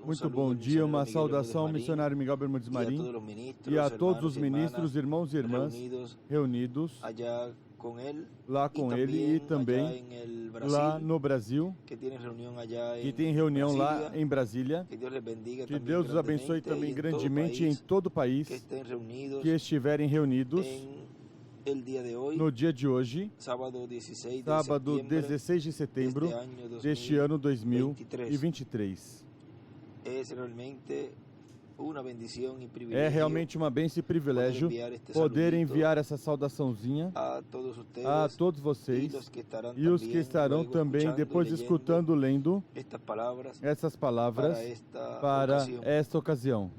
Muito bom dia, uma saudação ao missionário Miguel Bermúdez Marim e a todos os ministros, irmãos e irmãs reunidos lá com ele e também lá no Brasil, que tem reunião lá em Brasília. Que Deus os abençoe também grandemente em todo o país que estiverem reunidos no dia de hoje, sábado 16 de setembro deste ano 2023. É realmente uma bênção e privilégio poder enviar essa saudaçãozinha a todos vocês e os que estarão também depois escutando, lendo essas palavras para esta ocasião.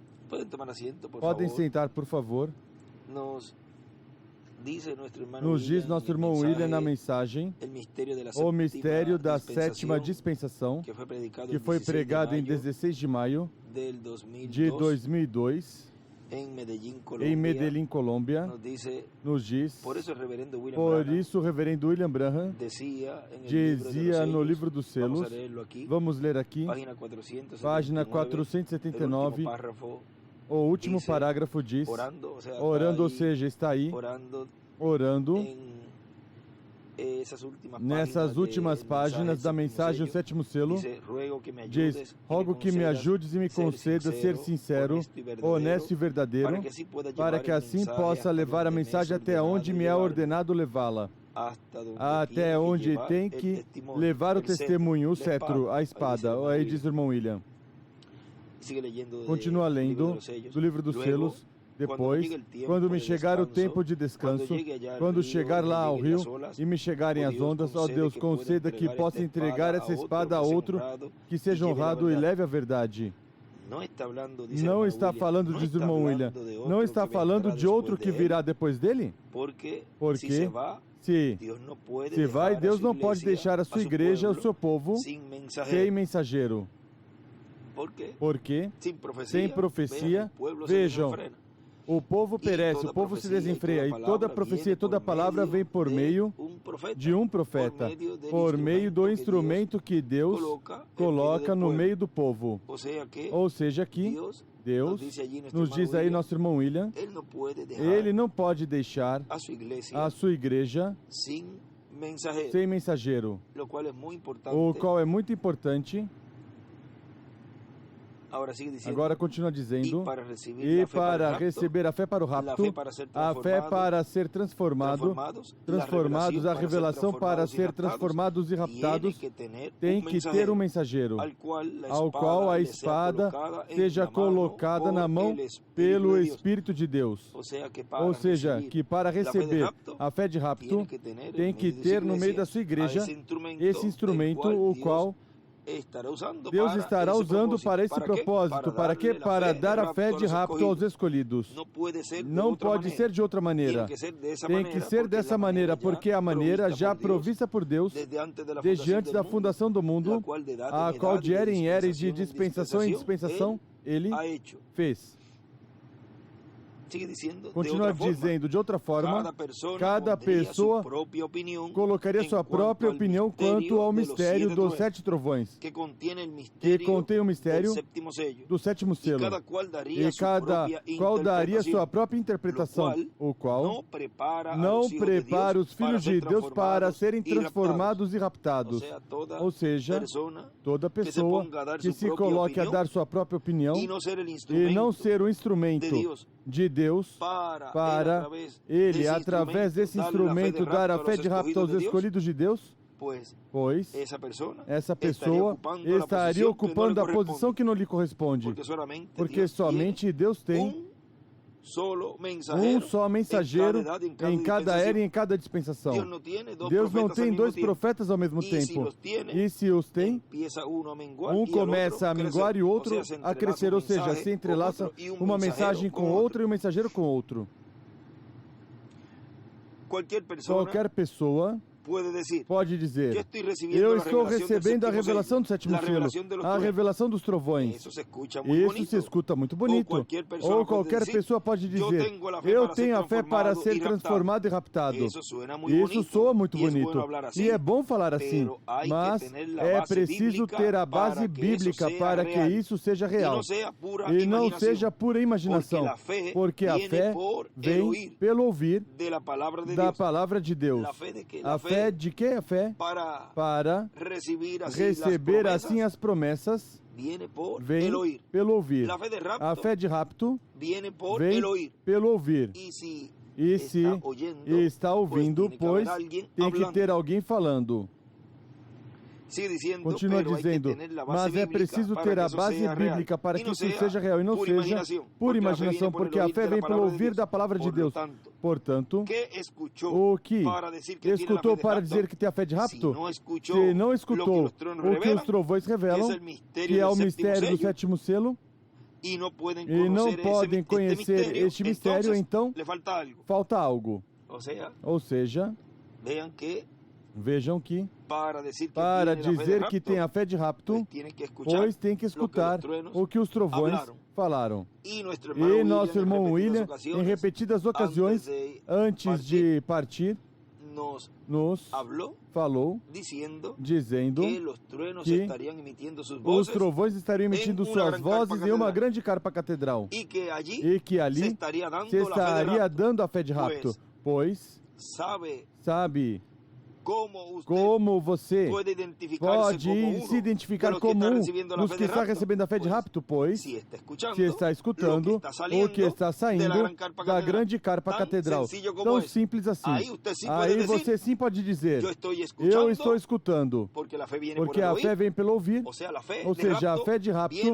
Podem sentar, por favor. Nos diz nosso irmão William na mensagem o mistério da sétima dispensação, que foi pregado em 16 de maio de 2002 em Medellín, Colômbia. Nos diz, por isso o reverendo William Branham dizia no livro dos selos, vamos ler aqui, página 479, o último parágrafo diz, orando, ou seja, está aí, orando, nessas últimas páginas da mensagem, o sétimo selo, diz, rogo que me ajudes e me conceda ser sincero, honesto e verdadeiro, para que assim possa levar a mensagem até onde me é ordenado levá-la, até onde tem que levar o testemunho, o cetro, a espada. Aí diz o irmão William. Continua lendo do livro dos selos. Depois, quando me chegar o tempo de descanso, quando chegar lá ao rio e me chegarem as ondas, ó Deus, conceda que possa entregar essa espada a outro que seja honrado e leve a verdade. Não está falando, diz o irmão William, não está falando de outro que virá depois dele? Porque se vai, Deus não pode deixar a sua igreja, o seu povo, sem mensageiro. Porque, sem profecia, vejam, o povo perece, o povo se desenfreia, e toda profecia, toda palavra vem por meio de um profeta, por meio do instrumento que Deus coloca no meio do povo. Ou seja, que Deus nos diz aí, nosso irmão William, ele não pode deixar a sua igreja sem mensageiro, o qual é muito importante. Agora continua dizendo, e para receber a fé para o rapto, a fé para ser transformados, a revelação para ser transformados e raptados, tem que ter um mensageiro, ao qual a espada seja colocada na mão pelo Espírito de Deus. Ou seja, que para receber a fé de rapto, tem que ter no meio da sua igreja esse instrumento, o qual Deus estará usando para esse propósito. Para quê? Para dar a fé de rapto aos escolhidos. Não pode ser de outra maneira. Tem que ser dessa maneira, porque é a maneira já provista por Deus desde antes da fundação do mundo, a qual de era em era e de dispensação em dispensação Ele fez. Continua dizendo, de outra forma, cada pessoa colocaria sua própria opinião quanto ao mistério dos 7 trovões, que contém o mistério do 7º selo, e cada qual daria sua própria interpretação, o qual não prepara os filhos de Deus para serem transformados e raptados. Ou seja, toda pessoa que se coloque a dar sua própria opinião e não ser o instrumento de Deus para Ele, através desse instrumento, dar a fé de rapto aos escolhidos de Deus, pois essa pessoa estaria ocupando a posição que não lhe corresponde, porque somente Deus tem um só mensageiro em cada era e em cada dispensação. Deus não tem 2 profetas ao mesmo tempo. E se os tem, um começa a minguar e o outro a crescer, ou seja, se entrelaça uma mensagem com outra e um mensageiro com outro. Qualquer pessoa pode dizer: eu estou recebendo a revelação do sétimo selo, a revelação dos trovões. Isso se escuta muito bonito. Ou qualquer pessoa pode dizer: eu tenho a fé para ser transformado e raptado. Isso soa muito bonito. E é bom falar assim, mas é preciso ter a base bíblica para que isso seja real. E não seja pura imaginação, porque a fé vem pelo ouvir da palavra de Deus. A fé de quê? A fé para receber assim as promessas vem pelo ouvir. A fé de rapto vem pelo ouvir. E se está ouvindo, pois tem que ter alguém falando. Continua dizendo, mas é preciso ter a base bíblica para que isso seja real e não seja por imaginação, porque a fé vem pelo ouvir da palavra de Deus. Portanto, o que escutou para dizer que tem a fé de rapto? Se não escutou o que os trovões revelam, que é o mistério do sétimo selo, e não podem conhecer este mistério, então falta algo. Ou seja, vejam que para dizer que tem a fé de rapto, pois tem que escutar o que os trovões falaram. E nosso irmão William, em repetidas ocasiões, antes de partir, nos falou, dizendo que os trovões estariam emitindo suas vozes em uma grande carpa catedral, e que ali se estaria dando a fé de rapto, pois sabe como você pode se identificar como nos que está recebendo a fé de rapto, pois se está escutando o que está saindo da grande carpa catedral. Tão simples assim. Aí você sim pode dizer, eu estou escutando, porque a fé vem pelo ouvir, ou seja, a fé de rapto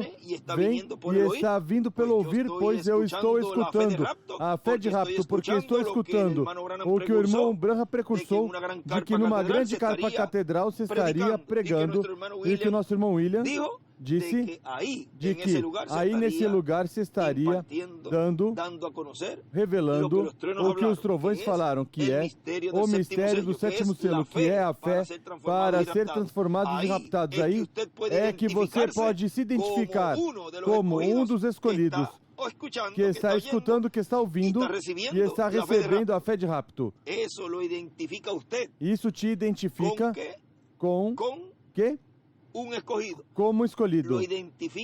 vem e está vindo pelo ouvir, pois eu estou escutando. A fé de rapto, porque estou escutando o que o irmão Branham precursou de que numa grande carpa catedral se estaria pregando, e que o nosso irmão William disse de que aí nesse lugar se estaria revelando o que os trovões falaram, que é o mistério do sétimo selo, que é a fé para ser transformados e raptados. Aí é que você pode se identificar como um dos escolhidos, que está escutando, que está ouvindo e está recebendo a fé de rapto. Isso te identifica com que? Como escolhido.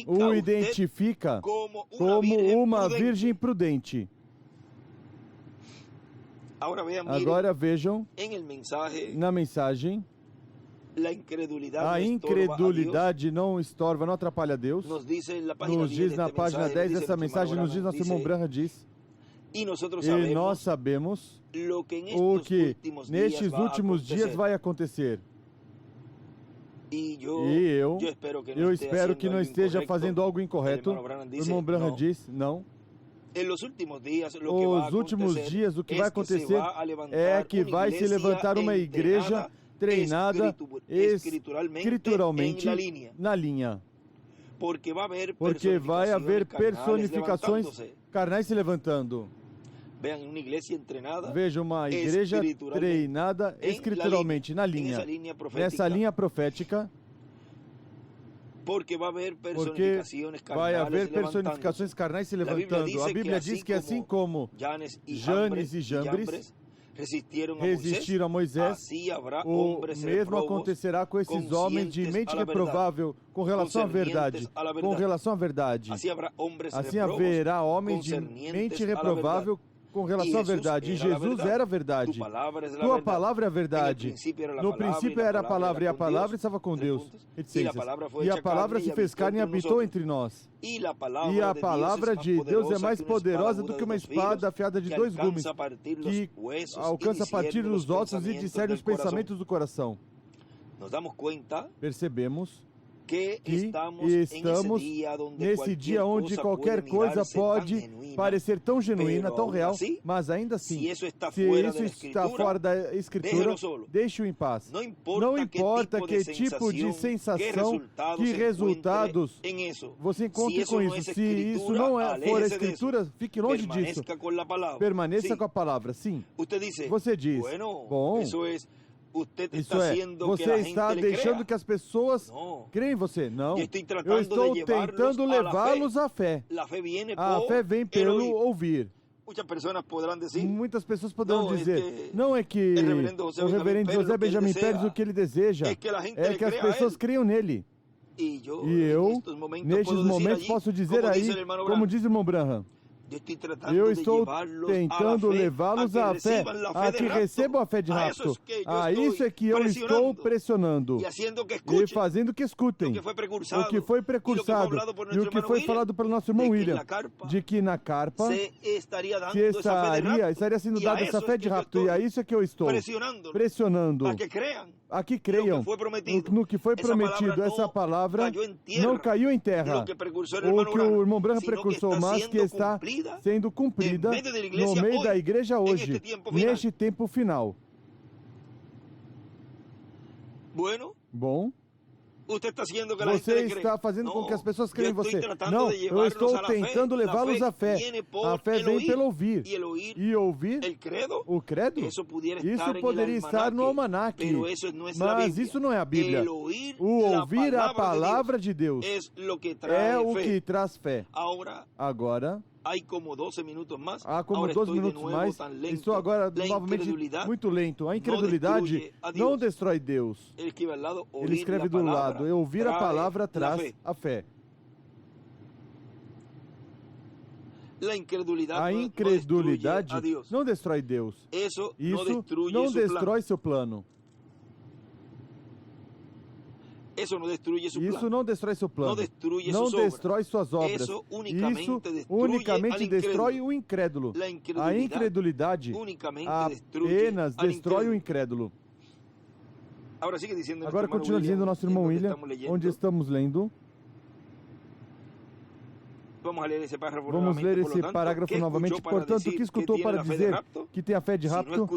O identifica como uma virgem prudente. Agora vejam, na mensagem, a incredulidade não estorva, não atrapalha Deus. Nos diz na página 10 dessa mensagem, nos diz nosso irmão Branham diz, e nós sabemos o que nestes últimos dias vai acontecer. E eu espero que não esteja fazendo algo incorreto. O irmão Branham diz, não. Os últimos dias, o que vai acontecer é que vai se levantar uma igreja treinada escrituralmente na linha. Porque vai haver personificações carnais se levantando. Veja uma igreja treinada escrituralmente na linha, nessa linha profética, porque vai haver personificações carnais se levantando. A Bíblia diz que assim como Janes e Jambres resistiram a Moisés, o mesmo acontecerá com esses homens de mente reprovável com relação à verdade. Assim haverá homens de mente reprovável com relação à verdade. E Jesus era a verdade. Tua palavra é a verdade. No princípio era a palavra, e a palavra estava com Deus. E a palavra se fez carne e habitou entre nós. E a palavra de Deus é mais poderosa do que uma espada afiada de 2 gumes, que alcança a partir dos ossos e discerne os pensamentos do coração. Percebemos que estamos nesse dia onde qualquer coisa pode parecer tão genuína, tão real, mas ainda assim, se isso está fora da Escritura, deixe-o em paz. Não importa que tipo de sensação, que resultados você encontre com isso. Se isso não for a Escritura, fique longe disso. Permaneça com a palavra, sim. Você diz, bom, Isso é, você está deixando que as pessoas creem em você. Não, eu estou tentando levá-los à fé. A fé vem pelo ouvir. Muitas pessoas poderão dizer, não é que o reverendo José Benjamin Pérez o que ele deseja é que as pessoas creiam nele. E eu, nestes momentos, posso dizer aí, como diz o irmão Branham, eu estou tentando levá-los à fé, a que recebam a fé de rapto. Isso é que eu estou pressionando e fazendo que escutem o que foi precursado e o que foi falado pelo nosso irmão William, de que na carpa estaria sendo dada essa fé de rapto. E é isso é que eu estou pressionando a que creiam no que foi prometido. Essa palavra não caiu em terra. O que o irmão Branham precursou, mas que está sendo cumprida no meio da igreja hoje, neste tempo final. Bom, você está fazendo com que as pessoas creiam em você. Não, eu estou tentando levá-los à fé. A fé vem pelo ouvir. E ouvir o credo? Isso poderia estar no almanaque. Mas isso não é a Bíblia. O ouvir a palavra de Deus é o que traz fé. Agora, há como 12 minutos mais. Estou agora novamente muito lento. A incredulidade não destrói Deus. Ele escreve do lado. Ouvir a palavra traz a fé. A incredulidade não destrói Deus. Isso não destrói seu plano. Isso não destrói seu plano. Não destrói suas obras. Isso unicamente destrói o incrédulo. A incredulidade apenas destrói o incrédulo. Agora continua dizendo o nosso irmão William, onde estamos lendo. Vamos ler esse parágrafo novamente. Portanto, o que escutou para dizer que tem a fé de rapto?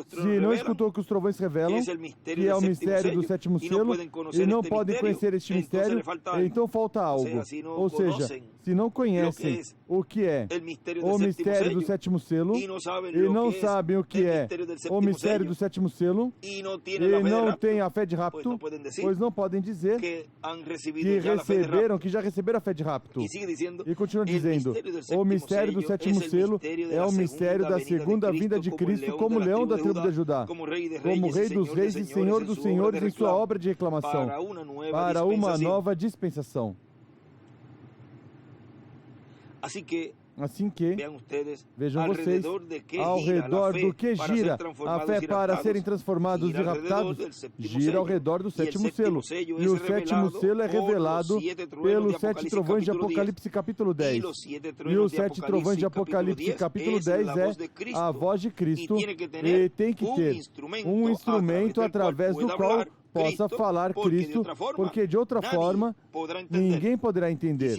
Se não escutou o que os trovões revelam, que é o mistério do sétimo selo, e não podem conhecer este mistério, então falta algo. Ou seja, se não conhecem o que é o mistério do sétimo selo, e não sabem o que é o mistério do sétimo selo, e não têm a fé de rapto, pois não podem dizer que já receberam a fé de rapto. E continua dizendo, o mistério do sétimo selo é o mistério da segunda vinda de Cristo como leão da tribo de Judá, como Rei dos reis e Senhor dos senhores em sua obra de reclamação, para uma nova dispensação. Assim que, vejam vocês, ao redor do que gira a fé para serem transformados e raptados, gira ao redor do sétimo selo. E o sétimo selo é revelado pelos 7 trovões de Apocalipse capítulo 10. E os 7 trovões de Apocalipse capítulo 10 é a voz de Cristo e tem que ter um instrumento através do qual possa falar Cristo, porque de outra forma ninguém poderá entender.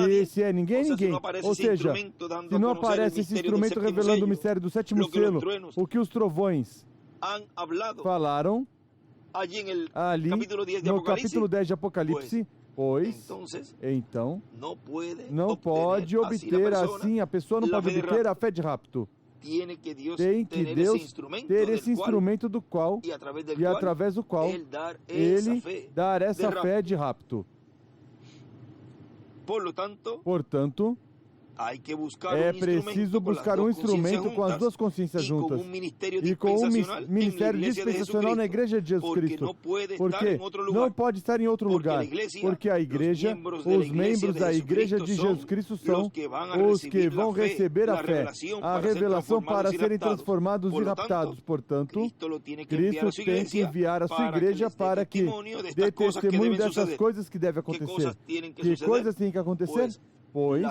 E se é ninguém, ninguém. Ou seja, se não aparece esse instrumento revelando o mistério do sétimo selo, o que os trovões falaram ali no capítulo 10 de Apocalipse, pois, então, não pode obter assim, a pessoa não pode obter a fé de rapto. Tem que Deus ter esse instrumento do qual, e através do qual, Ele dar essa fé de rapto. Portanto, é preciso buscar um instrumento com as duas consciências juntas e com um ministério dispensacional na Igreja de Jesus Cristo, porque não pode estar em outro lugar, porque a Igreja, os membros da Igreja de Jesus Cristo são os que vão receber a fé, a revelação para serem transformados e raptados. Portanto, Cristo tem que enviar a sua Igreja para que dê testemunho dessas coisas que devem acontecer. Que coisas têm que acontecer? Pois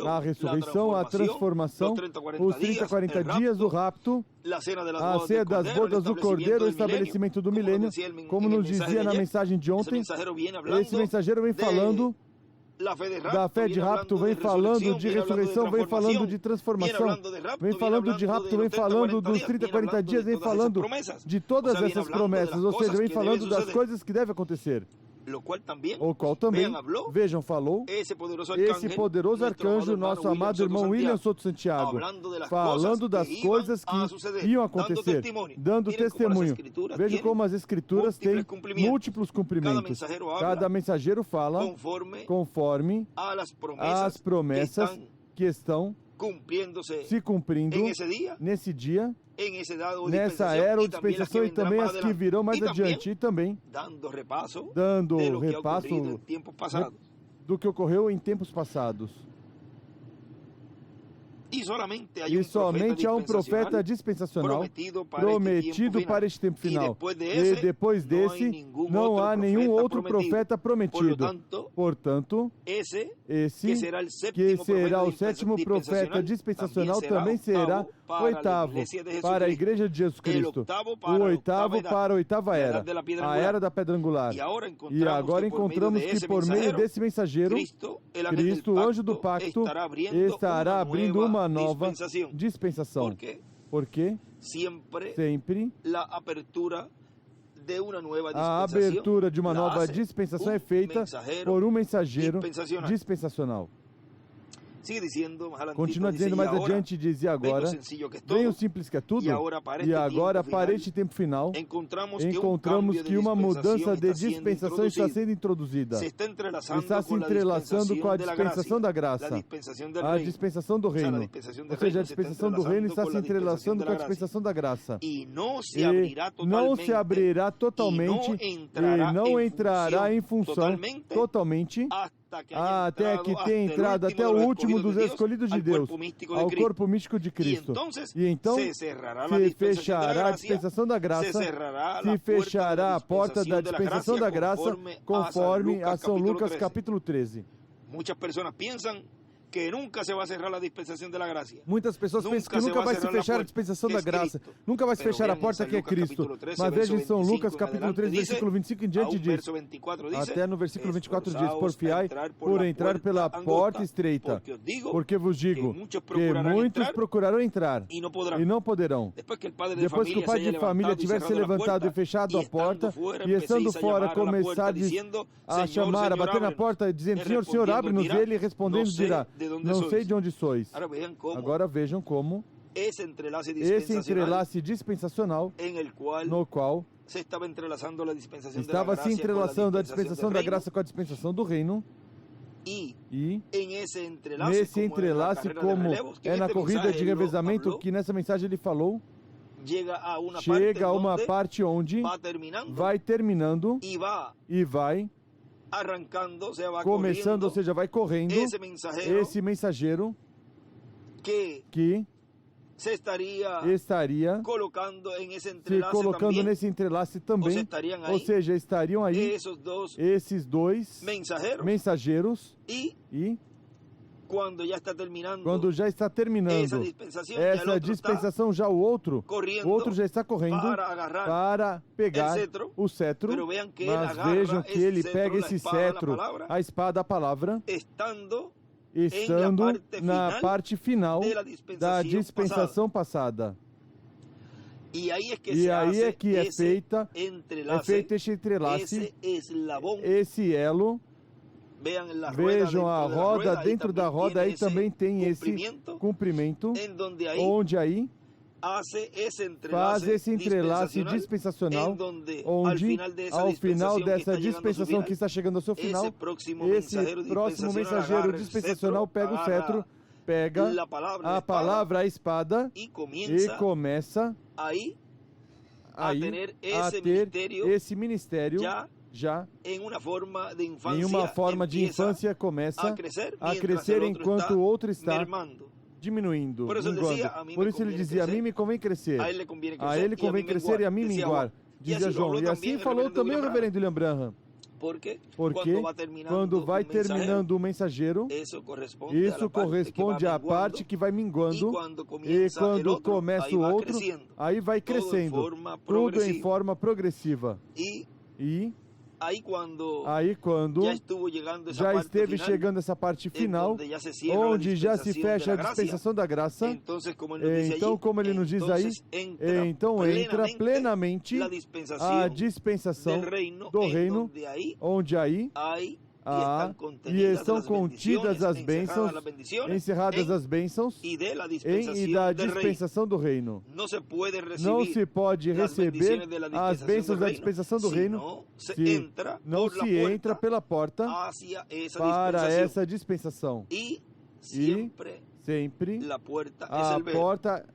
a ressurreição, a transformação, os 30, 40 dias do rapto, a ceia das bodas do Cordeiro, o estabelecimento do milênio, como nos dizia na mensagem de ontem, esse mensageiro vem falando da fé de rapto, vem falando de ressurreição, vem falando de transformação, vem falando de rapto, vem falando dos 30, 40 dias, vem falando de todas essas promessas, ou seja, vem falando das coisas que devem acontecer. o qual também, vejam, falou esse poderoso arcanjo, nosso amado irmão William Souto Santiago, falando das coisas que iam acontecer, dando testemunho. Vejam como as escrituras têm múltiplos cumprimentos. Cada mensageiro fala conforme as promessas que estão se cumprindo nesse dia, nessa era ou dispensação, e também as que virão mais adiante, e também dando repasso do que ocorreu em tempos passados. E somente há um profeta dispensacional prometido para este tempo final. E depois desse, não há nenhum outro profeta prometido. Portanto, esse, que será o sétimo profeta dispensacional, também será o oitavo para a Igreja de Jesus Cristo. O oitavo para a oitava era, a era da pedra angular. E agora encontramos que por meio desse mensageiro, Cristo, o anjo do pacto, estará abrindo uma nova dispensação. Porque sempre a abertura de uma nova dispensação é feita por um mensageiro dispensacional. Continua dizendo mais adiante, dizia agora, bem o simples que é tudo, e agora para este tempo final, encontramos que uma mudança de dispensação está sendo introduzida, está se entrelaçando com a dispensação da graça, a dispensação do reino, ou seja, a dispensação do reino está se entrelaçando com a dispensação da graça, e não se abrirá totalmente, e não entrará em função totalmente, até que tenha entrado até o último dos escolhidos de Deus, ao corpo místico de Cristo. E então se fechará a dispensação da graça, se fechará a porta da dispensação da graça, conforme a São Lucas capítulo 13. Muitas pessoas pensam que nunca se vai cerrar a dispensação da graça. Muitas pessoas pensam que nunca vai se fechar a dispensação da graça, nunca vai se fechar a porta que é Cristo. Mas veja em São Lucas capítulo 13, versículo 25 em diante diz, até no versículo 24 diz, porfiai por entrar pela porta estreita, porque vos digo que muitos procurarão entrar e não poderão. Depois que o pai de família tiver se levantado e fechado a porta, e estando fora começar a chamar, a bater na porta, dizendo, Senhor, Senhor, abre-nos, e ele respondendo dirá, não sei de onde sois. Agora vejam como esse entrelace dispensacional, no qual estava se entrelaçando a dispensação da graça com a dispensação do reino, e nesse entrelace, como é na corrida de revezamento, que nessa mensagem ele falou, chega a uma parte onde vai terminando e vai começando, ou seja, vai correndo esse mensageiro que estaria se colocando nesse entrelace também, ou seja, estariam aí esses dois mensageiros, e quando já está terminando essa dispensação, já o outro já está correndo para pegar o cetro, mas vejam que ele pega esse cetro, a espada, a palavra, estando na parte final da dispensação passada. E aí é que é feito este entrelace, esse elo. Vejam a roda, dentro da roda aí também tem esse comprimento, onde aí faz esse entrelace dispensacional, onde ao final dessa dispensação que está chegando ao seu final, esse próximo mensageiro dispensacional pega o cetro, pega a palavra, a espada, e começa aí a ter esse ministério já em uma forma de infância começa a crescer enquanto o outro está diminuindo, minguando. Por isso ele dizia, a mim me convém crescer, a ele convém crescer e a mim minguar, dizia João. E assim falou também o reverendo William Branham. Porque quando vai terminando o mensageiro, isso corresponde à parte que vai minguando, e quando começa o outro, aí vai crescendo, tudo em forma progressiva. E Aí quando já esteve chegando essa parte final, onde já se fecha a dispensação da graça, então, como ele nos diz aí, então entra plenamente a dispensação do reino, onde aí e estão contidas as bênçãos, encerradas as bênçãos e da dispensação do reino. Não se pode receber as bênçãos da dispensação do reino se não se entra pela porta para essa dispensação. E sempre a porta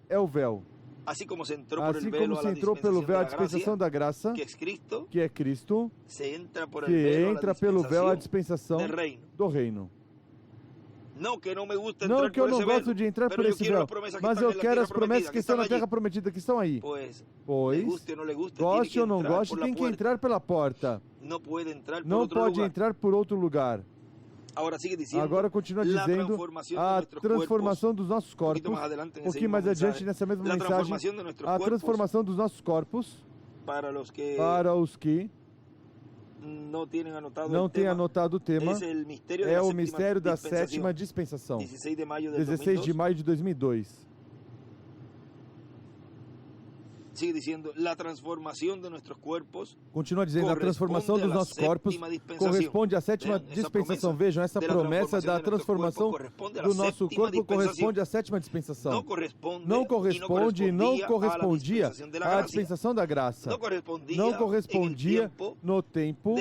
é o véu. Assim como se entrou pelo véu a dispensação da graça, que é Cristo, se entra pelo véu a dispensação do reino. Não que eu não gosto de entrar por esse véu, mas eu quero as promessas que estão na terra prometida, que estão aí. Pois, goste ou não goste, tem que entrar pela porta. Não pode entrar por outro lugar. Agora continua dizendo a transformação dos nossos corpos, um pouquinho mais adiante nessa mesma mensagem, a transformação dos nossos corpos, para os que não têm anotado o tema, é o mistério da sétima dispensação, 16 de maio de 2002. Continua dizendo, a transformação dos nossos corpos corresponde à sétima dispensação. Vejam, essa promessa da transformação do nosso corpo corresponde à sétima dispensação. Não correspondia à dispensação da graça. Não correspondia no tempo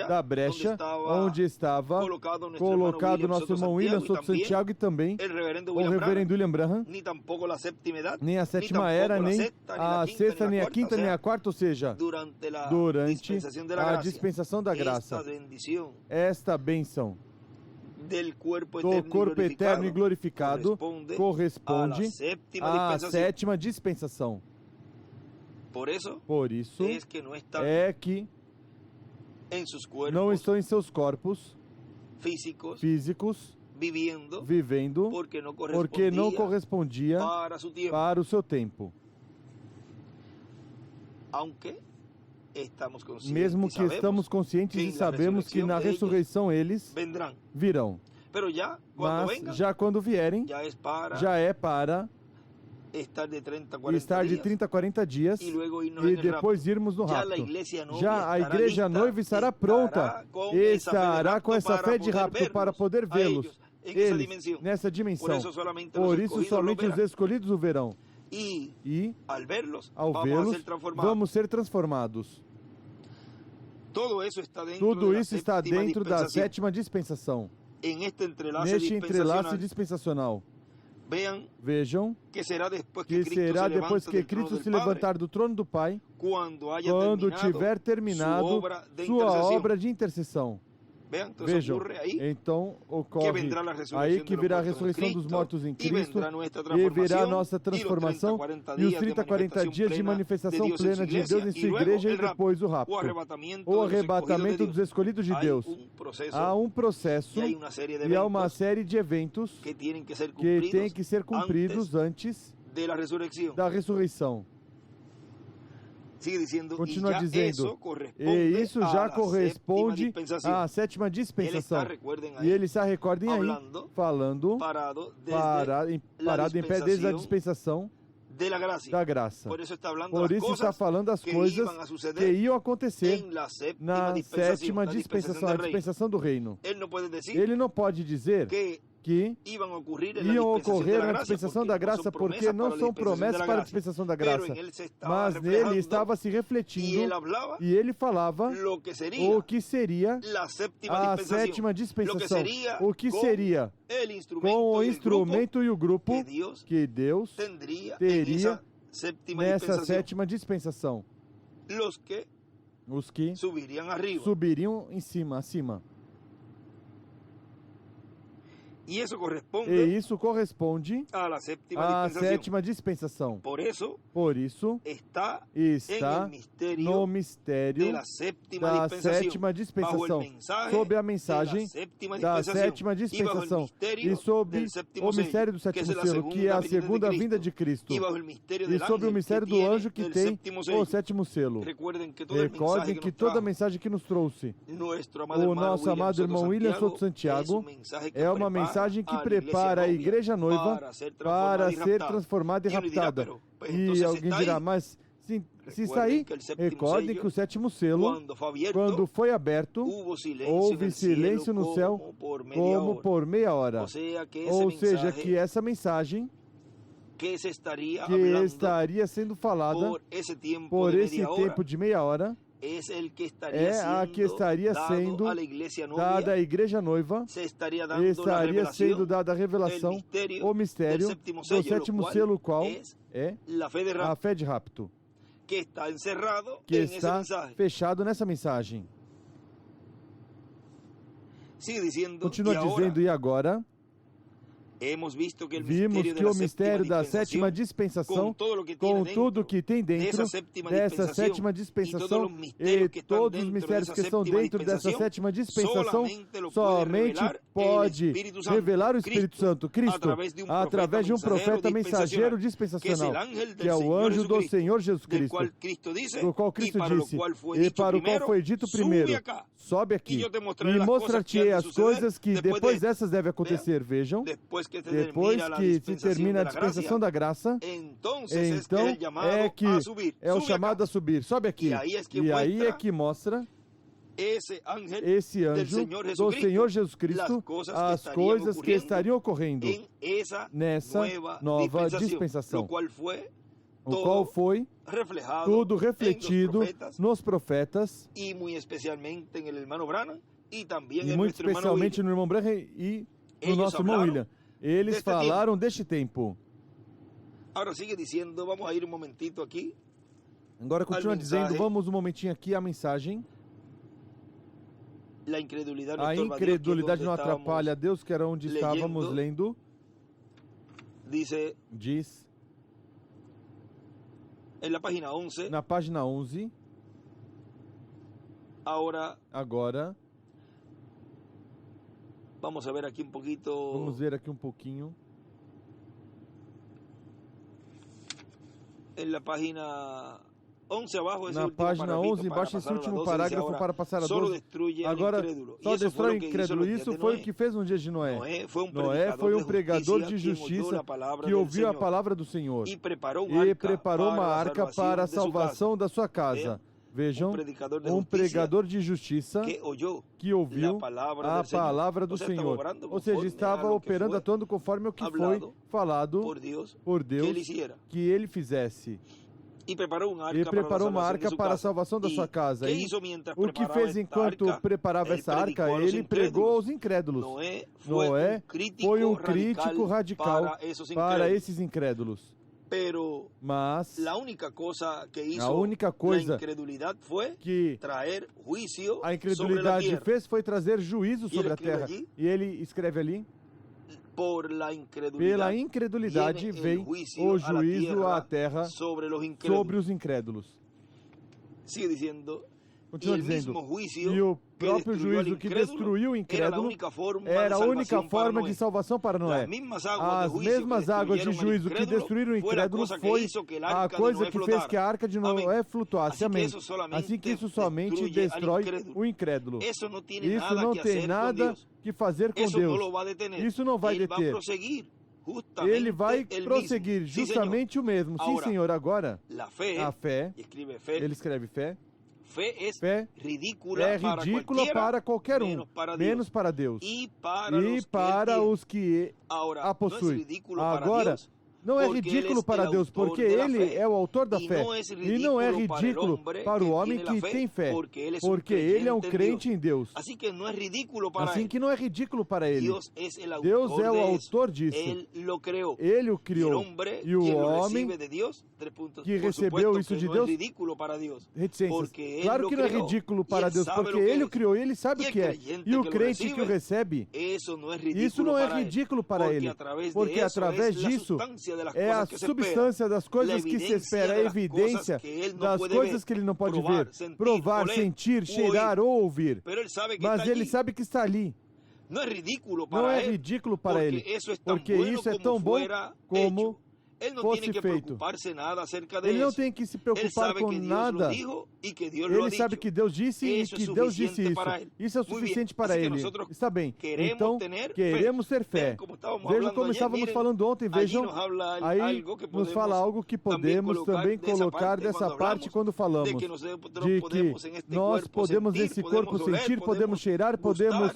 da brecha, onde estava colocado nosso irmão William Souto Santiago e também o reverendo William Branham, nem a sétima era, nem a sexta, nem a quinta, nem a quarta, ou seja, durante a dispensação da graça, esta bênção do corpo eterno e glorificado corresponde à sétima dispensação. Por isso é que não estão em seus corpos físicos vivendo porque não correspondia para o seu tempo. Mesmo que estamos conscientes e sabemos que na ressurreição eles virão. Mas já quando vierem, já é para estar de 30 a 40 dias e depois irmos no rapto. Já a igreja noiva estará pronta, estará com essa fé de rapto para poder vê-los, eles, nessa dimensão. Por isso somente os escolhidos o verão. E, ao vê-los, vamos ser transformados. Tudo isso está dentro da sétima dispensação. Neste entrelace dispensacional. Vejam que será depois que Cristo se levantar do trono do Pai, quando tiver terminado sua obra de intercessão. Vejam, então ocorre aí que virá a ressurreição dos mortos em Cristo e virá a nossa transformação e os 30 a 40 dias de manifestação plena de Deus em sua igreja e depois o rapto, o arrebatamento dos escolhidos de Deus. Há um processo e há uma série de eventos que têm que ser cumpridos antes da ressurreição. Continua dizendo, e isso já corresponde à sétima dispensação. E ele está, recordem aí, falando, parado em pé desde a dispensação da graça. Por isso está falando as coisas que iam acontecer na sétima dispensação, a dispensação do reino. Ele não pode dizer que iam ocorrer na dispensação da graça, porque não são promessas para a dispensação da graça, mas nele estava se refletindo e ele falava o que seria a sétima dispensação, o que seria com o instrumento e o grupo que Deus teria nessa sétima dispensação, os que subiriam em cima, acima. E isso corresponde à sétima dispensação. Por isso, está no mistério da sétima dispensação, sob a mensagem da sétima dispensação e sob o mistério do sétimo selo, que é a segunda vinda de Cristo, e sob o mistério do anjo que tem o sétimo selo. Recordem que toda a mensagem que nos trouxe o nosso amado irmão William Soto Santiago é uma mensagem que prepara a igreja noiva para ser transformada e raptada. E alguém dirá, mas se está aí, recordem que o sétimo selo, quando foi aberto, houve silêncio no céu como por meia hora. Ou seja, que essa mensagem que estaria sendo falada por esse tempo de meia hora é a que estaria sendo dada à igreja noiva, estaria sendo dada a revelação, o mistério do sétimo selo, qual é a fé de rapto, que está fechado nessa mensagem. Continua dizendo, e agora? Vimos que o mistério da sétima dispensação, com tudo que tem dentro dessa sétima dispensação e todos os mistérios que estão dentro dessa sétima dispensação, somente pode revelar o Espírito Santo, Cristo, através de um profeta mensageiro dispensacional, que é o anjo do Senhor Jesus Cristo, do qual Cristo disse, e para o qual foi dito primeiro, sobe aqui e mostrar-te as coisas que depois dessas devem acontecer. Vejam, depois que se termina a dispensação da graça, então é que é o chamado a subir. Sobe aqui. E aí é que mostra esse anjo do Senhor Jesus Cristo as coisas que estariam ocorrendo nessa nova dispensação, o qual foi tudo refletido nos profetas, e muito especialmente no irmão Branham e no nosso irmão William. Eles falaram deste tempo. Agora continua dizendo, vamos um momentinho aqui a mensagem. A incredulidade não atrapalha a Deus, que era onde estávamos lendo. Diz na página 11. Agora vamos ver aqui um pouquinho. Na página 11, embaixo esse último parágrafo para passar a 12. Agora, só destrói o incrédulo. Isso foi o que fez no dia de Noé. Noé foi um pregador de justiça que ouviu a palavra do Senhor e preparou uma arca para a salvação da sua casa. Vejam, um pregador de justiça que ouviu a palavra do Senhor. Ou seja, estava operando, atuando conforme o que foi falado por Deus que ele fizesse. E preparou uma arca para a salvação da sua casa. E o que fez enquanto preparava essa arca? Ele pregou aos incrédulos. Noé foi um crítico radical para esses incrédulos. Mas a única coisa que a incredulidade fez foi trazer juízo sobre a terra. E ele escreve ali, pela incredulidade vem o juízo à terra sobre os incrédulos. Continua dizendo, e o próprio juízo que destruiu o incrédulo era a única forma de salvação para Noé. As mesmas águas de juízo que destruíram o incrédulo foi a coisa que fez que a arca de Noé flutuasse. Amém. Assim que isso somente destrói o incrédulo. Isso não tem nada que fazer com Deus. Isso não vai deter. Ele vai prosseguir justamente o mesmo. Sim, Senhor. Agora, a fé, ele escreve fé, é ridícula para qualquer um, menos para Deus e para os que a possuem. Agora, não é ridículo para Deus, porque Ele é o autor da fé. E não é ridículo para o homem que tem fé, porque ele é um crente em Deus. Assim que não é ridículo para ele. Deus é o autor disso. Ele o criou. E o homem que recebeu isso de Deus, reticências. Claro que não é ridículo para Deus, porque Ele o criou e Ele sabe o que é. E o crente que o recebe, isso não é ridículo para ele, porque através disso é a substância das coisas que se espera, a evidência das coisas que ele não pode ver, provar, sentir, cheirar ou ouvir. Mas ele sabe que está ali. Não é ridículo para ele, porque isso é tão bom como fosse feito. Ele não tem que se preocupar com nada. Ele sabe que Deus disse e que Deus disse isso. Isso é o suficiente para ele. Está bem. Então, queremos ter fé. Vejam como estávamos falando ontem. Vejam, aí nos fala algo que podemos também colocar dessa parte quando falamos de que nós podemos nesse corpo sentir, podemos cheirar, podemos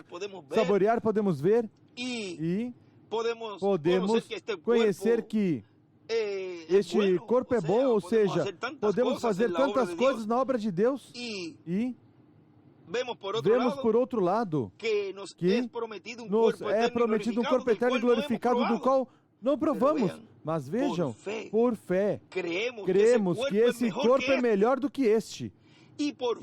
saborear, podemos ver e podemos conhecer que este corpo é bom, ou seja, podemos fazer tantas coisas na obra de Deus e vemos por outro lado que nos é prometido um corpo eterno e glorificado do qual não provamos. Mas vejam, por fé, cremos que esse corpo é melhor do que este. E por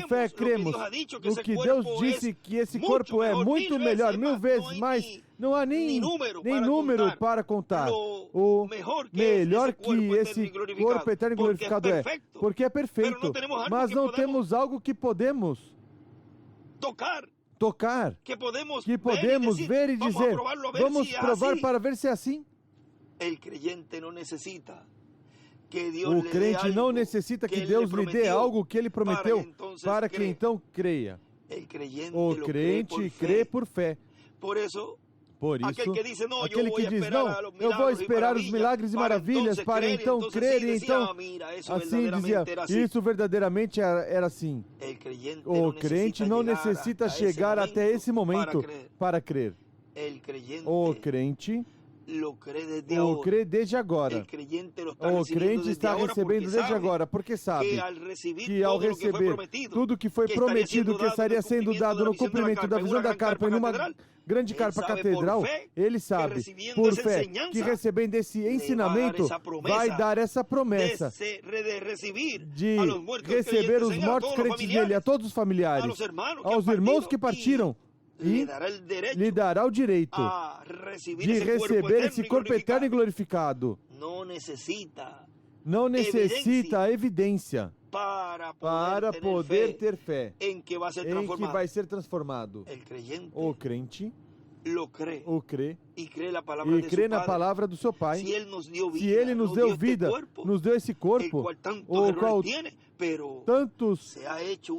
fé cremos no que Deus disse que esse corpo é muito melhor, 1000 vezes mais. Não há nem número para contar o melhor que esse corpo eterno e glorificado é, porque é perfeito. Mas não temos algo que podemos tocar, que podemos ver e dizer, vamos provar para ver se é assim. O crente não necessita que Deus lhe dê algo que Ele prometeu para que então creia. O crente crê por fé. Por isso, aquele que diz, não, eu vou esperar os milagres e maravilhas para então crer, e então, assim dizia, isso verdadeiramente era assim. O crente não necessita chegar até esse momento para crer. O crente o crê desde agora. O crente está recebendo desde agora, porque sabe que ao receber tudo que foi prometido que estaria sendo dado no cumprimento da visão da carpa em uma grande carpa catedral, ele sabe, por fé, que recebendo esse ensinamento, vai dar essa promessa de receber os mortos crentes nele, a todos os familiares, aos irmãos que partiram, e lhe dará o direito de receber esse corpo eterno e glorificado. Não necessita a evidência para poder ter fé em que vai ser transformado. O crente o crê e crê na palavra do seu Pai. Se Ele nos deu vida, nos deu esse corpo, o qual tantos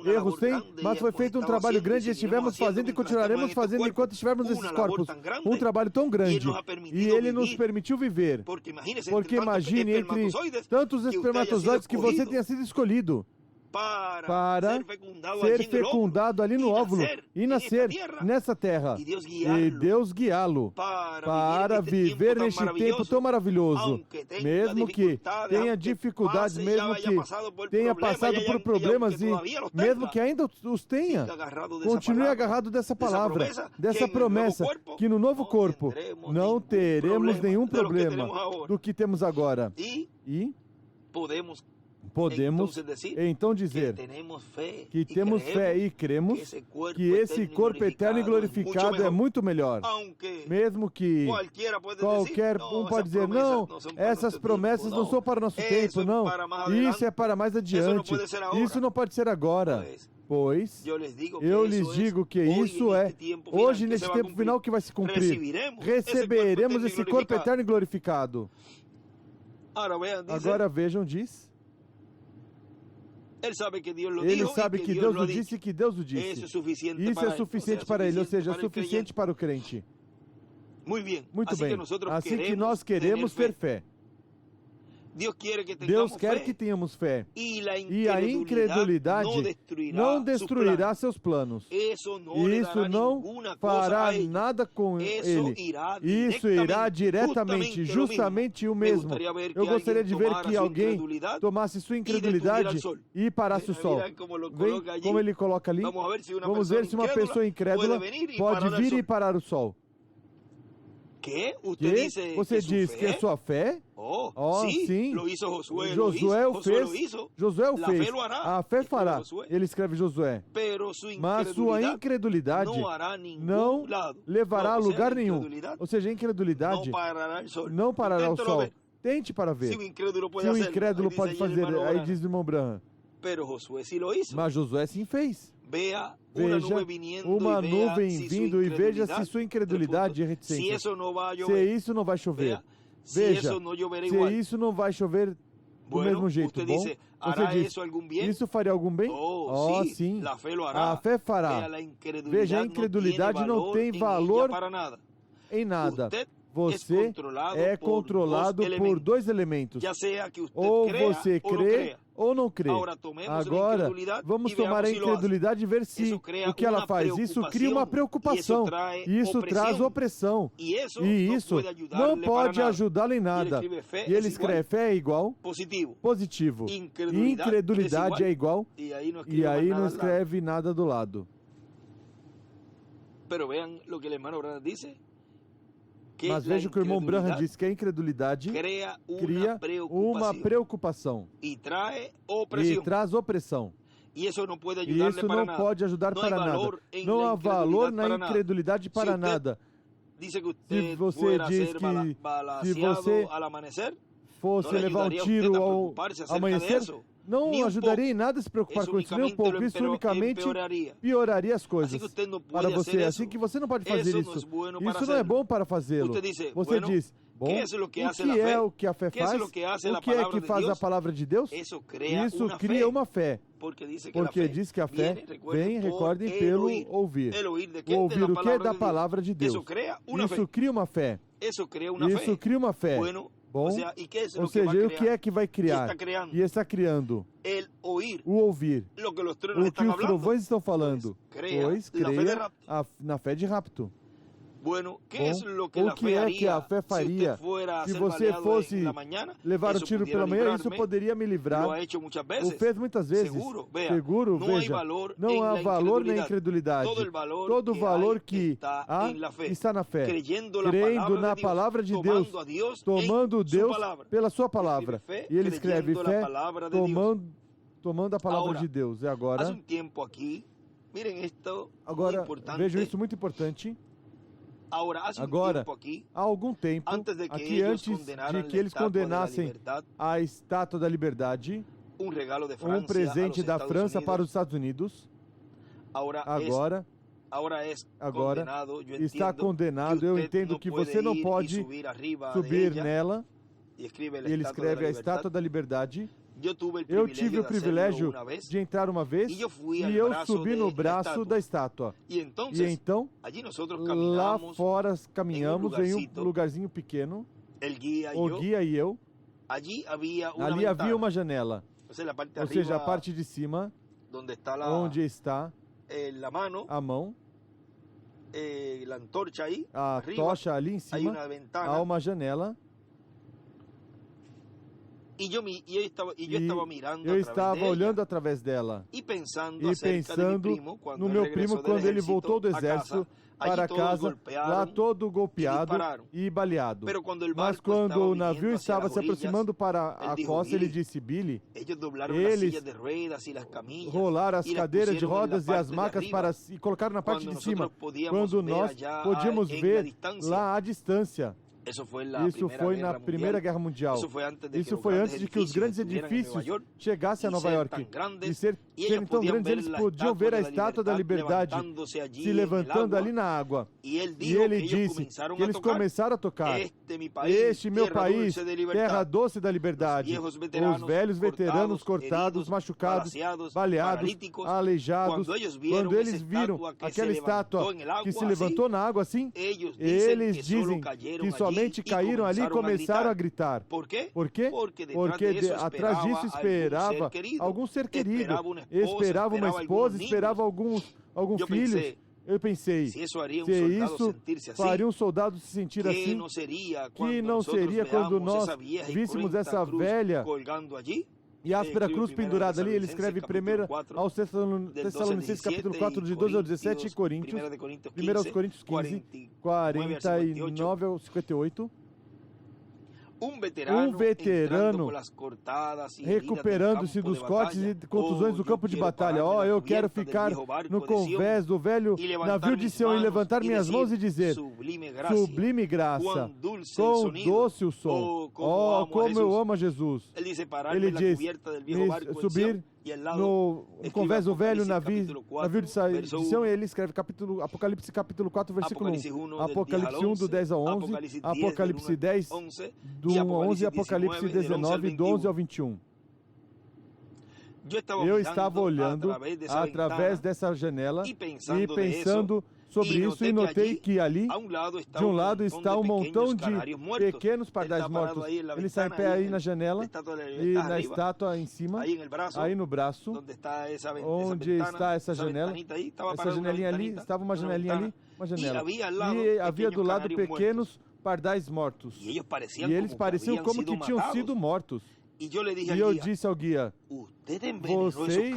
erros tem, mas foi feito um trabalho grande e estivemos fazendo e continuaremos fazendo enquanto estivermos nesses corpos. Um trabalho tão grande. E Ele nos permitiu viver. Porque imagine entre tantos espermatozoides que você tenha sido escolhido para ser fecundado ali no óvulo e nascer nessa terra. E Deus guiá-lo para viver neste tempo tão maravilhoso. Mesmo que tenha dificuldades, mesmo que tenha passado por problemas e mesmo que ainda os tenha, continue agarrado dessa palavra, dessa promessa, que no novo corpo não teremos nenhum problema do que temos agora. E podemos então dizer que temos fé e cremos que esse corpo eterno e glorificado é muito melhor. Mesmo que qualquer um pode dizer, não, essas promessas não são para o nosso tempo, não. Isso é para mais adiante. Isso não pode ser agora. Pois eu lhes digo que isso é hoje, nesse tempo final que vai se cumprir. Receberemos esse corpo eterno e glorificado. Agora vejam, diz... Ele sabe que Deus o disse e que Deus o disse. Isso é suficiente para ele, ou seja, é suficiente para o crente. Muito bem. Assim que nós queremos ter fé. Deus quer que tenhamos fé. E a incredulidade não destruirá seus planos. Isso não fará nada com ele. Isso irá diretamente, justamente o mesmo. Eu gostaria de ver que alguém tomasse sua incredulidade e parasse o sol. Vem como ele coloca ali. Vamos ver se uma pessoa incrédula pode vir e parar o sol. Que? Você diz que é sua fé? Sim. Josué o fez. Josué o fez. A fé fará. Ele escreve Josué. Mas sua incredulidade não levará a lugar nenhum. Ou seja, a incredulidade não parará o sol. Tente para ver. Se o incrédulo pode fazer. Aí diz o irmão Branham. Mas Josué sim fez. Veja uma nuvem vindo e veja se sua incredulidade é reticência. Se isso não vai chover. Veja, se isso não vai chover do mesmo jeito, bom? Você diz, isso faria algum bem? Sim, a fé fará. Veja, a incredulidade não tem valor em nada. Você é controlado por dois elementos. Ou você crê ou não crê. Agora, vamos tomar a incredulidade e ver se o que ela faz. Isso cria uma preocupação. Isso traz opressão. E isso não pode ajudá-lo em nada. E ele escreve, fé é igual positivo. Incredulidade é igual. E aí não escreve nada do lado. Mas veja o que o irmão Branham diz, que a incredulidade cria uma preocupação e traz opressão. E isso não pode ajudar para nada. Não há valor na incredulidade para nada. Se você diz que se você fosse levar um tiro ao amanhecer, não ajudaria em nada a se preocupar com isso, nem um pouco. Isso unicamente pioraria as coisas para você. Assim que você não pode fazer isso. Isso não é bom para fazê-lo. Você diz, bom, o que é o que a fé faz? O que é que faz a palavra de Deus? Isso cria uma fé. Porque diz que a fé vem, recordem, pelo ouvir. O ouvir o que é da palavra de Deus. Isso cria uma fé. Isso cria uma fé. Bom, ou seja, o que é que vai criar? E está criando o ouvir. O que os trovões estão falando. Pois creia na fé de rapto. Bom, o que é que a fé faria se você fosse levar o tiro pela manhã? Isso poderia me livrar. O fez muitas vezes. Seguro, veja, não há valor na incredulidade. Todo o valor que há está na fé. Crendo na palavra de Deus, tomando Deus pela sua palavra. E ele escreve fé, tomando a palavra de Deus. E agora, vejo isso muito importante. Agora, há algum tempo, aqui antes de que eles condenassem a Estátua da Liberdade, um presente da França para os Estados Unidos, agora está condenado. Eu entendo que você não pode subir nela. E ele escreve a Estátua da Liberdade. Eu tive o privilégio de entrar uma vez e eu subi no braço da estátua. E então, lá fora caminhamos em um lugarzinho pequeno, o guia e eu. Ali havia uma janela, ou seja, a parte de cima, onde está a mão, a tocha ali em cima, há uma janela. Eu estava olhando através dela e pensando no meu primo quando ele voltou do exército para casa, lá todo golpeado e baleado. Mas quando o navio estava se aproximando para a costa, ele disse, Billy, eles rolaram as cadeiras de rodas e as macas e colocaram na parte de cima, quando nós podíamos ver lá à distância. Isso foi na Primeira Guerra Mundial. Isso foi antes de que os grandes edifícios chegassem a Nova York e ser serem tão grandes, eles podiam ver a estátua da liberdade se levantando ali na água. E ele disse que eles começaram a tocar: este meu país, terra doce da liberdade. Os velhos veteranos cortados, machucados, baleados, aleijados, quando eles viram aquela estátua que se levantou na água assim, eles dizem que somente caíram ali e começaram a gritar. Por quê? Porque atrás disso esperava algum ser querido, esperava uma esposa, esperava algum filho. Eu pensei, se isso faria um soldado se sentir assim, que não seria quando nós víssemos essa velha e áspera cruz pendurada ali. Ele escreve primeiro aos Tessalonicenses, capítulo 4, de 12 ao 17, e Coríntios, 1 Coríntios 15, 49 ao 58. Um veterano recuperando-se dos cortes e contusões do campo de batalha. Eu quero ficar no convés do velho navio de Sião e levantar minhas mãos e dizer: sublime graça, quão doce o som. Como eu amo a Jesus. Ele diz: subir no convés do velho navio de Sião, e ele escreve Apocalipse capítulo 4, versículo 1, Apocalipse 1, do 10 ao 11, Apocalipse 10, do 1 ao 11, e Apocalipse 19, do 11 ao 21. Eu estava olhando através dessa janela e pensando sobre isso, e notei que ali, de um lado, está um montão de pequenos pardais mortos. Ele está em pé aí na janela, e na estátua em cima, aí no braço, onde está essa janela, essa janelinha ali, estava uma janelinha ali, uma janela. E havia do lado pequenos pardais mortos. E eles pareciam como que tinham sido mortos. E eu disse ao guia: você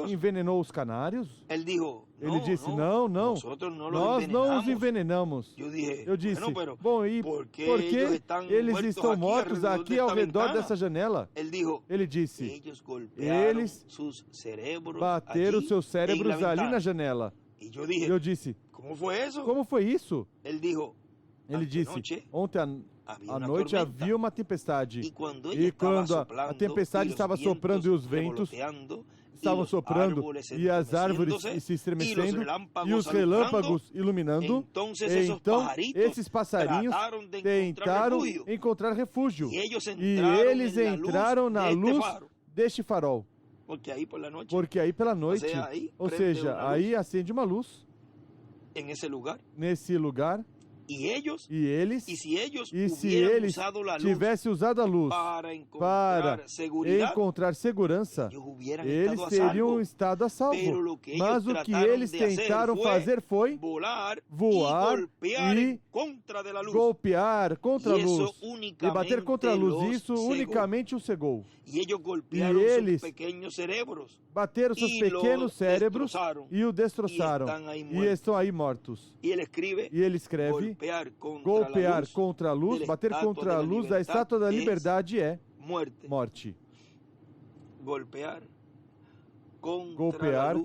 envenenou os canários? Ele disse: não, nós não os envenenamos. Eu disse: bom, e por que eles estão mortos aqui ao redor dessa janela? Ele disse: eles bateram os seus cérebros ali na janela. Eu disse: como foi isso? Ele disse: ontem à noite havia uma tempestade, e quando a tempestade estava soprando e os ventos estavam soprando e as árvores se estremecendo e os relâmpagos iluminando, então esses passarinhos tentaram encontrar refúgio, e eles entraram na luz deste farol, porque aí pela noite, ou seja, aí acende uma luz nesse lugar. E eles, se eles tivessem usado a luz para encontrar segurança, eles teriam estado a salvo. Mas o que eles tentaram fazer foi voar e golpear contra a luz, e bater contra a luz. Isso unicamente o cegou. E eles bateram seus pequenos cérebros e o destroçaram, e estão aí mortos. E ele escreve: golpear contra a luz, bater contra a luz da estátua da liberdade é morte. Golpear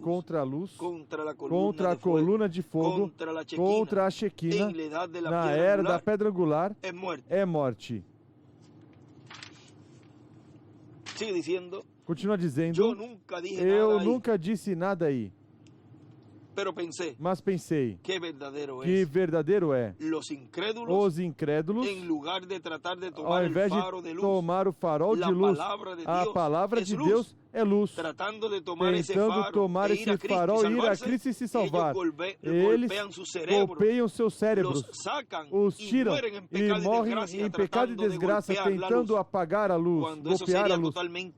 contra a luz, contra a coluna de fogo, contra a Shequina, na era da pedra angular, é morte. Continua dizendo: eu nunca disse nada aí. Mas pensei, que verdadeiro é. Os incrédulos, ao invés de tomar o farol de luz, a palavra de Deus é luz, tentando tomar esse farol e ir a Cristo e se salvar. Eles golpeiam seus cérebros, os tiram e morrem em pecado e desgraça, tentando apagar a luz, golpear a luz,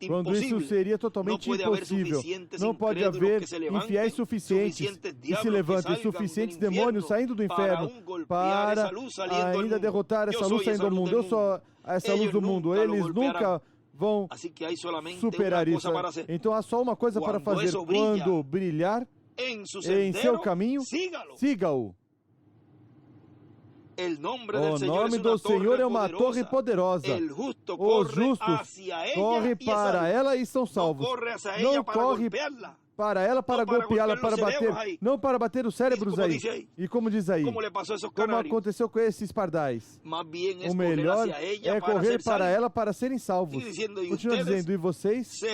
quando isso seria totalmente impossível. Não pode haver infiéis suficientes e se levantem suficientes demônios saindo do inferno para ainda derrotar essa luz saindo do mundo. Eu sou essa luz do mundo. Eles nunca vão superar isso. Então há só uma coisa para fazer: quando brilhar em seu caminho, siga-o. O nome do Senhor é uma torre poderosa. Os justos correm para ela e são salvos. Não corre para ela, para golpeá-la, para bater, não para bater os cérebros aí. E como diz aí, como aconteceu com esses pardais, o melhor é correr para ela para serem salvos. Continua dizendo, e vocês se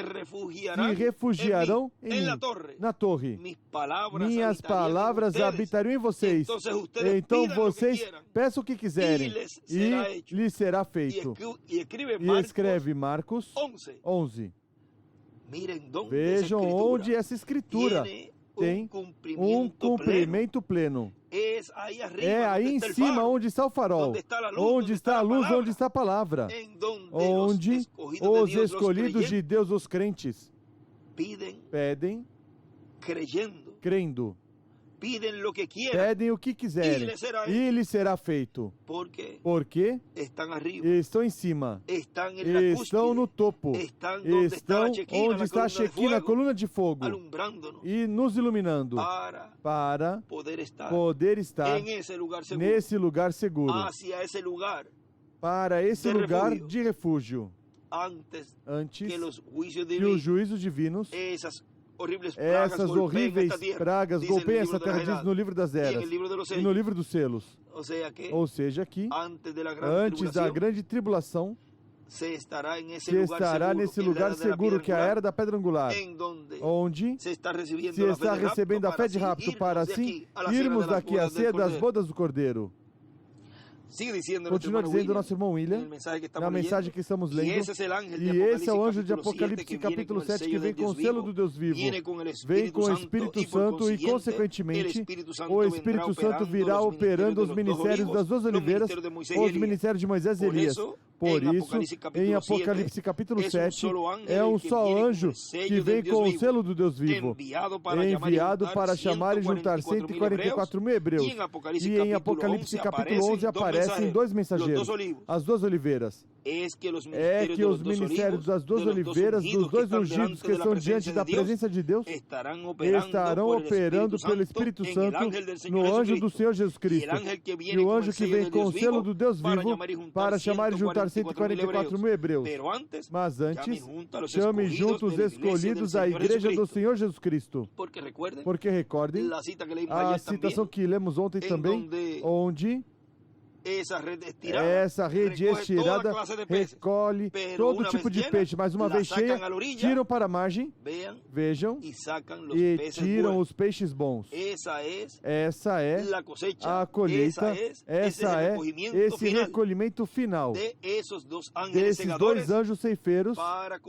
refugiarão na torre. Minhas palavras habitariam em vocês. Então vocês peçam o que quiserem e lhes será feito. E escreve Marcos 11. Vejam onde essa escritura tem um cumprimento pleno. É aí em cima onde está o farol, onde está a luz, onde está a palavra, onde os escolhidos de Deus, os crentes, pedem crendo. Pedem o que quiserem e lhes será feito. Porque estão em cima, estão no topo, estão onde está a Shekinah, a coluna de fogo, e nos iluminando para poder estar nesse lugar seguro, para esse lugar de refúgio, antes que os juízos divinos, essas horríveis pragas golpeiem essa terra, diz no livro das eras e no livro dos selos. Ou seja, aqui, antes da grande tribulação, se estará nesse lugar seguro que é a era da pedra angular, onde se está recebendo a fé de rapto para assim irmos daqui a ceia das bodas do Cordeiro. Continua dizendo nosso irmão William, na mensagem que estamos lendo, e esse é o anjo de Apocalipse capítulo 7 que vem com o selo do Deus vivo, vem com o Espírito Santo e, consequentemente, o Espírito Santo virá operando os ministérios das duas oliveiras, os ministérios de Moisés e Elias. Por isso, em Apocalipse capítulo 7, é um só anjo que vem com o selo do Deus vivo, enviado para chamar e juntar 144 mil hebreus. E em Apocalipse capítulo 11 aparecem dois mensageiros, as duas oliveiras. É que os ministérios das duas oliveiras, dos dois ungidos que estão diante da presença de Deus, estarão operando pelo Espírito Santo no anjo do Senhor Jesus Cristo. E o anjo que vem com o selo do Deus vivo para chamar e juntar 144 mil hebreus. Mas antes, chame junto os escolhidos à igreja do Senhor Jesus Cristo. Porque recordem a citação que lemos ontem também, onde essa rede estirada recolhe todo tipo de peixe, mas uma vez cheia, tiram para a margem, vejam, e tiram os peixes bons. Essa é a colheita, essa é esse recolhimento final desses dois anjos ceifeiros para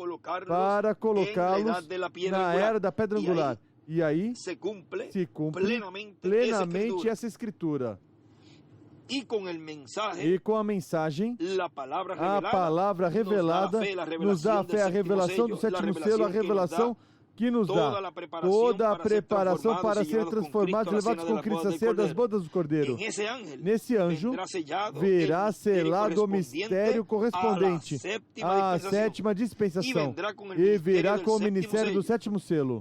colocá-los na era da pedra angular. E aí se cumpre plenamente essa escritura. E com a mensagem, a palavra revelada nos dá a fé, a revelação do sétimo selo, a revelação que nos dá toda a preparação para ser transformados e levados com Cristo a ceia das bodas do Cordeiro. Nesse anjo verá selado o mistério correspondente à sétima dispensação e virá com o ministério do sétimo selo.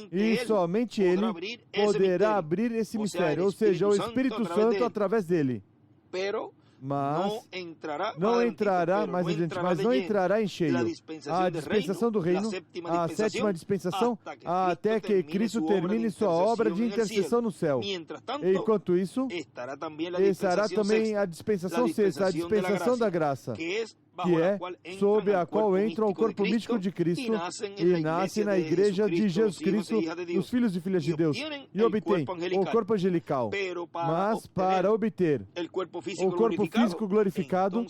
E somente ele poderá abrir esse mistério, ou seja, o Espírito Santo através dele. Mas não entrará mais adiante, mas não entrará em cheio a dispensação do reino, a sétima dispensação, até que Cristo termine sua obra de intercessão no céu. Enquanto isso, estará também a dispensação sexta, a dispensação da graça, que é sob a qual entra o corpo místico de Cristo e nasce na igreja de Jesus Cristo, os filhos e filhas de Deus, e obtém o corpo angelical. Mas para obter o corpo físico glorificado,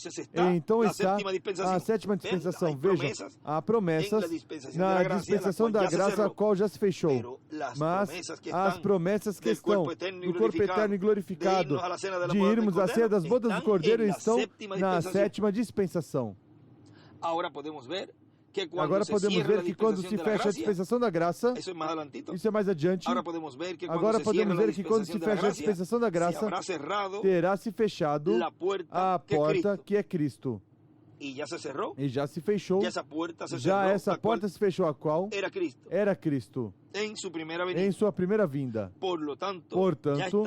então está a sétima dispensação. Vejam, há promessas na dispensação da graça, a qual já se fechou. Mas as promessas que estão no corpo eterno e glorificado de irmos à ceia das bodas do Cordeiro estão na sétima dispensação. Agora podemos ver que quando se fecha a dispensação da graça, isso é mais adiante. Agora podemos ver que quando se fecha a dispensação da graça, terá se fechado a porta que é Cristo. E já se fechou. Já essa porta se fechou, a qual era Cristo. Em sua primeira vinda. Portanto,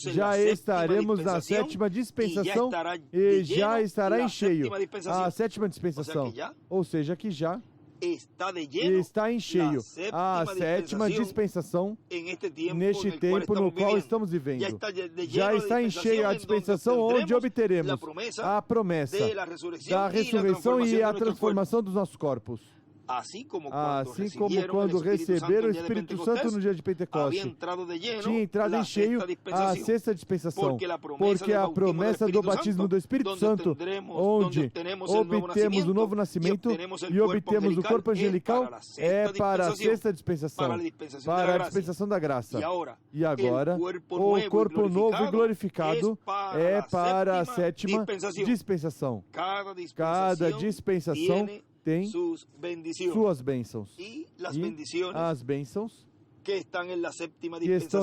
já estaremos na sétima dispensação e já estará em cheio a sétima dispensação. Ou seja, que já está em cheio a sétima dispensação neste tempo no qual estamos vivendo. Já está em cheio a dispensação onde obteremos a promessa da ressurreição e a transformação dos nossos corpos. Assim como quando receberam o Espírito Santo no dia de Pentecostes, tinha entrado em cheio a sexta dispensação, porque a promessa do batismo do Espírito Santo, onde obtemos o novo nascimento e obtemos o corpo angelical, é para a sexta dispensação, para a dispensação da graça. E agora, o corpo novo e glorificado é para a sétima dispensação. Cada dispensação tem suas bênçãos. E as bênçãos que estão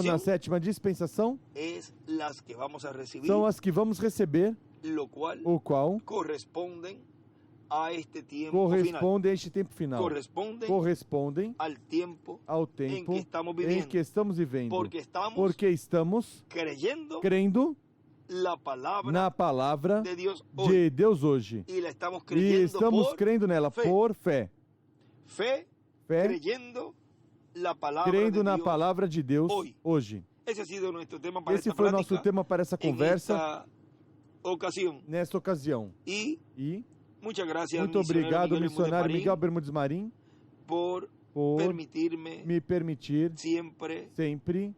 na sétima dispensação são as que vamos receber, o qual correspondem a este tempo final, correspondem ao tempo em que estamos vivendo, porque estamos crendo na palavra de Deus hoje. E estamos crendo nela por fé. Crendo na palavra de Deus hoje. Esse foi o nosso tema para essa conversa nesta ocasião. E muito obrigado, missionário Miguel Bermudes Marim, por me permitir sempre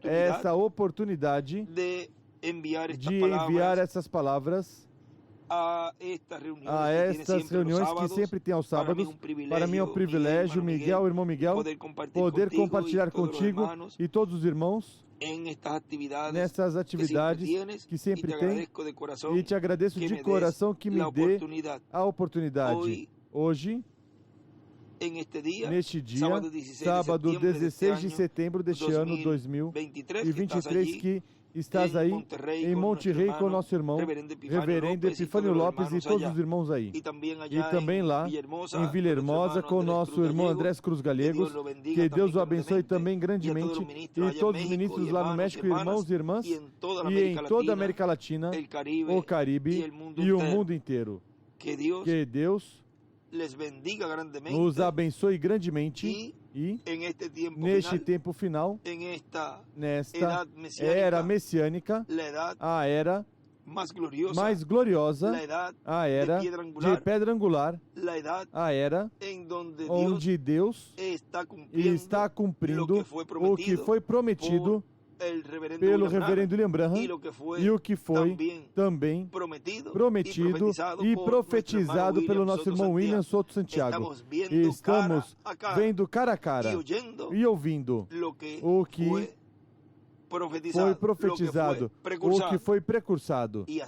esta oportunidade de enviar essas palavras a estas reuniões que sempre tem aos sábados. Para mim é um privilégio, Miguel, irmão Miguel, poder compartilhar contigo e todos os irmãos nessas atividades que sempre tem, e te agradeço de coração que me dê a oportunidade hoje, neste dia, sábado 16 de setembro deste ano 2023, que estás aí em Monterrey com o nosso irmão, Reverendo Epifânio Lopes e todos os irmãos aí. E também lá em Villahermosa com o nosso irmão Andrés Cruz Galegos. Que Deus o abençoe também grandemente. E todos os ministros lá no México, irmãos e irmãs, e em toda a América Latina, o Caribe e o mundo inteiro. Que Deus nos abençoe grandemente. E neste tempo final, nesta era messiânica, a era mais gloriosa, a era de pedra angular, a era onde Deus está cumprindo o que foi prometido pelo reverendo William Branham e o que foi também prometido e profetizado pelo nosso irmão William Soto Santiago. E estamos vendo cara a cara e ouvindo o que foi profetizado, o que foi precursado. E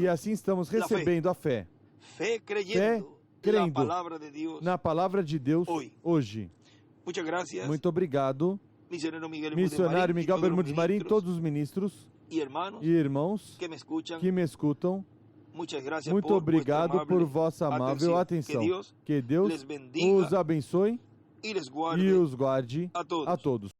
assim estamos recebendo a fé. Fé crendo na palavra de Deus hoje. Muito obrigado, missionário Miguel Bermudes Marim, todos os ministros e irmãos que me escutam. Muito obrigado por vossa amável atenção. Que Deus os abençoe e os guarde a todos.